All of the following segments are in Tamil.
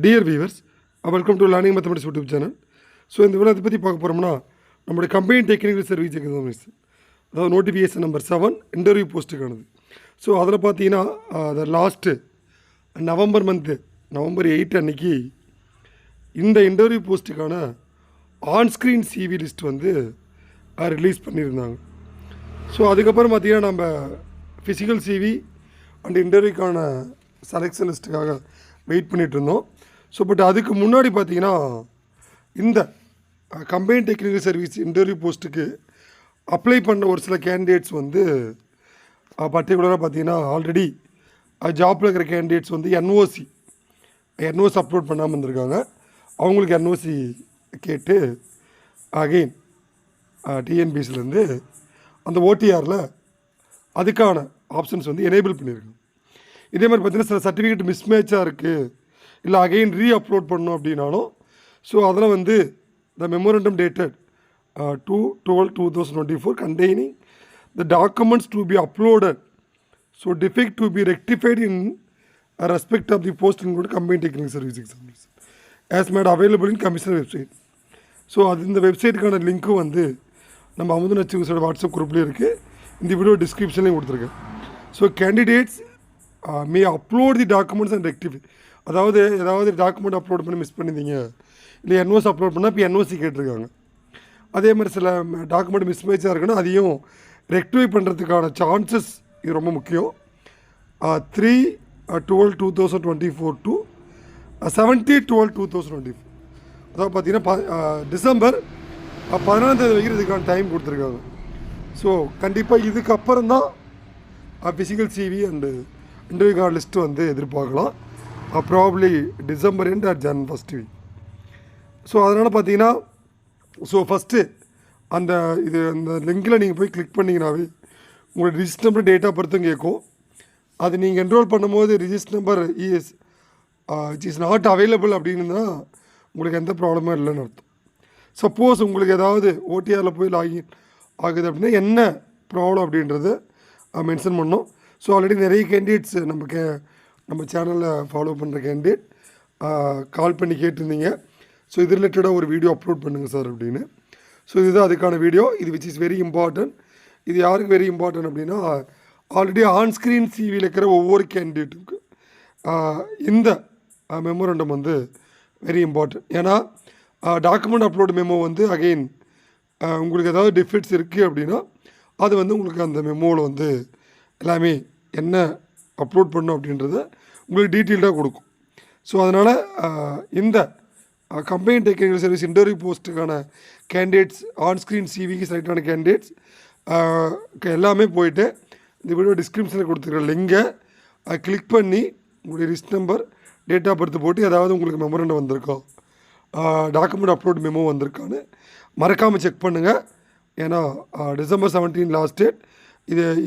Dear viewers, welcome to learning mathematics YouTube channel. So இந்த வீடியோ பற்றி பார்க்க போகிறோம்னா நம்மளுடைய கம்பெனி டெக்னிக்கல் சர்வீஸ் எக்ஸாமினேஷன், அதாவது நோட்டிஃபிகேஷன் நம்பர் 7 இன்டர்வியூ போஸ்ட்டுக்கானது. ஸோ அதில் பார்த்தீங்கன்னா லாஸ்ட்டு நவம்பர் 8 அன்னைக்கு இந்த இன்டர்வியூ போஸ்ட்டுக்கான ஆன்ஸ்க்ரீன் சிவி லிஸ்ட் வந்து ரிலீஸ் பண்ணியிருந்தாங்க. ஸோ அதுக்கப்புறம் பார்த்திங்கன்னா நம்ம ஃபிசிக்கல் சிவி அண்ட் இன்டர்வியூக்கான செலெக்ஷன் லிஸ்ட்டுக்காக வெயிட் பண்ணிகிட்டு இருந்தோம். ஸோ பட் அதுக்கு முன்னாடி பார்த்திங்கன்னா இந்த கம்பெனி டெக்னிக்கல் சர்வீஸ் இன்டர்வியூ போஸ்ட்டுக்கு அப்ளை பண்ண ஒரு சில கேண்டிடேட்ஸ் வந்து பர்டிகுலராக பார்த்திங்கன்னா ஆல்ரெடி ஜாப்பில் இருக்கிற கேண்டிடேட்ஸ் வந்து என்ஓசி அப்லோட் பண்ணாமல் இருந்திருக்காங்க. அவங்களுக்கு என்ஓசி கேட்டு அகெயின் டிஎன்பிசிலேருந்து அந்த ஓடிஆரில் அதுக்கான ஆப்ஷன்ஸ் வந்து எனேபிள் பண்ணியிருக்காங்க. இதே மாதிரி பார்த்திங்கன்னா சில சர்டிஃபிகேட் மிஸ்மேட்சாக இருக்குது, இல்லை அகெயின் அப்லோட் பண்ணணும் அப்படின்னாலும் ஸோ அதில் வந்து த memorandum dated 2/12/2024 containing the documents to be uploaded, so defect to be rectified in respect of the post included combined technical service examination as made available in commissioner website. So அது இந்த வெப்சைட்டுக்கான லிங்க்கும் வந்து நம்ம அமுதன் அச்சுசோட வாட்ஸ்அப் குரூப்லேயும் இருக்குது, இந்த வீடியோ டிஸ்கிரிப்ஷன்லேயும் கொடுத்துருக்கேன். So candidates May upload the documents and rectify, அதாவது ஏதாவது டாக்குமெண்ட் அப்லோட் பண்ணி மிஸ் பண்ணியிருந்தீங்க, இல்லை என்ஓசி அப்லோட் பண்ணால் இப்போ என்ஓசி கேட்டிருக்காங்க. அதே மாதிரி சில டாக்குமெண்ட் மிஸ்மேட்சாக இருக்குன்னா அதையும் ரெக்டிஃபை பண்ணுறதுக்கான சான்சஸ் இது ரொம்ப முக்கியம். 3/12/2024 to 17/12/2024, அதாவது பார்த்திங்கன்னா டிசம்பர் 14 வரைக்கும் இதுக்கான டைம் கொடுத்துருக்காங்க. ஸோ கண்டிப்பாக இதுக்கப்புறம் தான் ஃபிசிக்கல் சிவி அண்டு இன்டர்வியூக்கான லிஸ்ட்டு வந்து எதிர்பார்க்கலாம். Probably December end or Jan first week. So அதனால் பார்த்தீங்கன்னா ஸோ ஃபஸ்ட்டு அந்த லிங்கில் நீங்கள் போய் கிளிக் பண்ணிங்கனாவே உங்களோட ரிஜிஸ்டர் நம்பர் டேட் ஆஃப் பர்த்தும் கேட்கும். அது நீங்கள் என்ரோல் பண்ணும்போது register number is not available அப்படின்னா உங்களுக்கு எந்த ப்ராப்ளமும் இல்லைன்னு அர்த்தம். சப்போஸ் உங்களுக்கு ஏதாவது ஓடிஆரில் போய் லாகின் ஆகுது அப்படின்னா என்ன ப்ராப்ளம் அப்படின்றத மென்ஷன் பண்ணோம். ஸோ ஆல்ரெடி நிறைய கேண்டிடேட்ஸ் நம்ம சேனலில் ஃபாலோ பண்ணுற கேண்டிடேட் கால் பண்ணி கேட்டிருந்தீங்க, ஸோ இது ரிலேட்டடாக ஒரு வீடியோ அப்லோட் பண்ணுங்கள் சார் அப்படின்னு. ஸோ இதுதான் அதுக்கான வீடியோ. இது விச் இஸ் வெரி இம்பார்ட்டன்ட். இது யாருக்கு வெரி இம்பார்ட்டன்ட் அப்படின்னா ஆல்ரெடி ஆன்ஸ்க்ரீன் சிவியில் இருக்கிற ஒவ்வொரு கேண்டிடேட்டுக்கு இந்த மெமோரண்டம் வந்து வெரி இம்பார்ட்டன்ட். ஏன்னா டாக்குமெண்ட் அப்லோடு மெமோ வந்து அகெயின் உங்களுக்கு ஏதாவது டிஃபெக்ட்ஸ் இருக்குது அப்படின்னா அது வந்து உங்களுக்கு அந்த மெமோவில் வந்து எல்லாமே என்ன அப்லோட் பண்ணணும் அப்படின்றத உங்களுக்கு டீட்டெயில்டாக கொடுக்கும். ஸோ அதனால் இந்த கம்பெனி டெக்னிக்கல் சர்வீஸ் இன்டர்வியூ போஸ்ட்டுக்கான கேண்டிடேட்ஸ் ஆன்ஸ்க்ரீன் சிவிக்கு செலக்டான கேண்டிடேட்ஸ் எல்லாமே போயிட்டு இந்த வீடியோ டிஸ்கிரிப்ஷனில் கொடுத்துருக்க லிங்கை கிளிக் பண்ணி உங்களுடைய list number date of birth போட்டு ஏதாவது உங்களுக்கு மெமரண்டம் வந்திருக்கோம், டாக்குமெண்ட் அப்லோட் மெமோ வந்திருக்கான்னு மறக்காமல் செக் பண்ணுங்கள். ஏன்னா டிசம்பர் 17 லாஸ்ட் டேட்.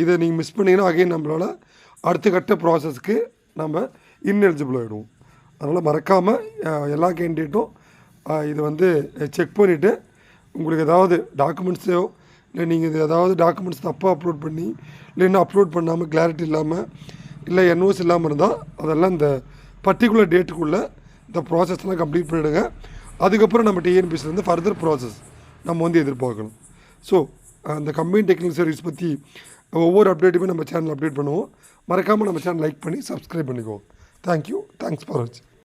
இதை நீங்கள் மிஸ் பண்ணிங்கன்னா அகைன் நம்மளால் அடுத்த கட்ட ப்ராசஸ்க்கு நம்ம இன்எலிஜிபிள் ஆகிடுவோம். அதனால் மறக்காமல் எல்லா கேண்டிடேட்டும் இது வந்து செக் பண்ணிவிட்டு உங்களுக்கு ஏதாவது டாக்குமெண்ட்ஸோ இல்லை நீங்கள் இது ஏதாவது டாக்குமெண்ட்ஸ் தப்பாக அப்லோட் பண்ணி இல்லை இன்னும் அப்லோட் பண்ணாமல் கிளாரிட்டி இல்லாமல் இல்லை என்ஓசி இல்லாமல் இருந்தால் அதெல்லாம் இந்த பர்டிகுலர் டேட்டுக்குள்ளே இந்த ப்ராசஸ்லாம் கம்ப்ளீட் பண்ணிவிடுங்க. அதுக்கப்புறம் நம்ம டிஎன்பிசிலேருந்து ஃபர்தர் ப்ராசஸ் நம்ம வந்து எதிர்பார்க்கணும். ஸோ அந்த கம்பெனி டெக்னிக்கல் சர்வீஸ் பற்றி ஒவ்வொரு அப்டேட்டுமே நம்ம சேனல் அப்டேட் பண்ணுவோம். மறக்காமல் நம்ம சேனல் லைக் பண்ணி சப்ஸ்கிரைப் பண்ணிக்குவோம். தேங்க்யூ. தேங்க்ஸ் ஃபார் வாட்சிங்.